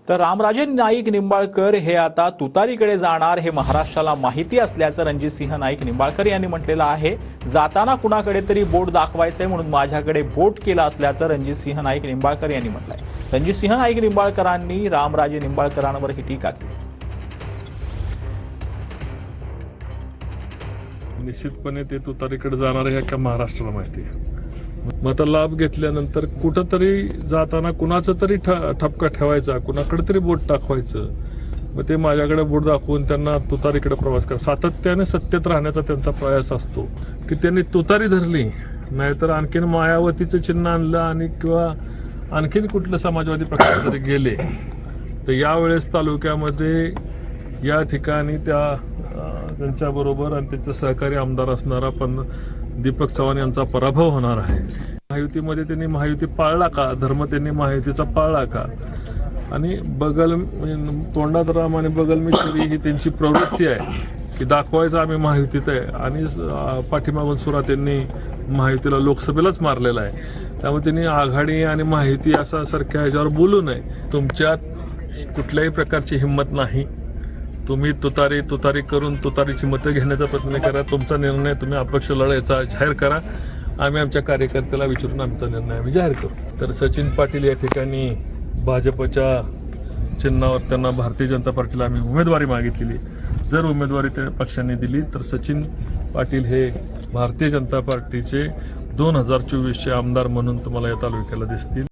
तर रामराजे नाईक निंबाळकर हे आता तुतारीकडे जाणार हे महाराष्ट्राला माहिती असल्याचं रणजितसिंह नाईक निंबाळकर यांनी म्हटलेलं आहे। जाताना कुणाकडे तरी बोट दाखवायचंय म्हणून माझ्याकडे बोट केलं असल्याचं रणजितसिंह नाईक निंबाळकर यांनी म्हटलंय। रणजितसिंह नाईक निंबाळकरांनी रामराजे निंबाळकरांवर ही टीका केली। निश्चितपणे ते तुतारीकडे जाणार आहे का महाराष्ट्राला माहिती आहे। मग लाभ घेतल्यानंतर कुठंतरी जाताना कुणाचं तरी ठपका ठेवायचा, कुणाकडे तरी बोट दाखवायचं, मग ते माझ्याकडे बोट दाखवून त्यांना तुतारीकडे प्रवास करा। सातत्याने सत्तेत राहण्याचा त्यांचा प्रयास असतो की त्यांनी तुतारी धरली, नाहीतर आणखीन मायावतीचं चिन्ह आणलं आणि किंवा आणखीन कुठलं समाजवादी पक्ष जरी गेले तर यावेळेस तालुक्यामध्ये या ठिकाणी त्यांच्याबरोबर आणि त्यांचे सहकारी आमदार असणारा पण दीपक चव्हाण यांचा पराभव होणार आहे। महायुतीमध्ये त्यांनी महायुती पाळला का, धर्म त्यांनी महायुतीचा पाळला का, आणि तोंडात राम आणि बगल में छुरी ही त्यांची प्रवृत्ती आहे की दाखवायचं आम्ही महायुतीत आहे, आणि पाठीमागून सुरा त्यांनी महायुतीला लोकसभेलाच मारलेला आहे। त्यामुळे त्यांनी आघाडी आणि महायुती असा सारख्या ह्याच्यावर बोलू नये। तुमच्यात कुठल्याही प्रकारची हिंमत नाही, तुम्ही तुतारी करून तुतारीची मतं घेण्याचा प्रयत्न करा। तुमचा निर्णय तुम्ही अपक्ष लढायचा जाहीर करा, आम्ही आमच्या कार्यकर्त्याला विचारून आमचा निर्णय आम्ही जाहीर करू। तर सचिन पाटील या ठिकाणी भाजपच्या चिन्हावर त्यांना भारतीय जनता पार्टीला आम्ही उमेदवारी मागितलेली। जर उमेदवारी त्या पक्षाने दिली तर सचिन पाटील हे भारतीय जनता पार्टीचे 2024चे आमदार म्हणून तुम्हाला या तालुक्याला दिसतील।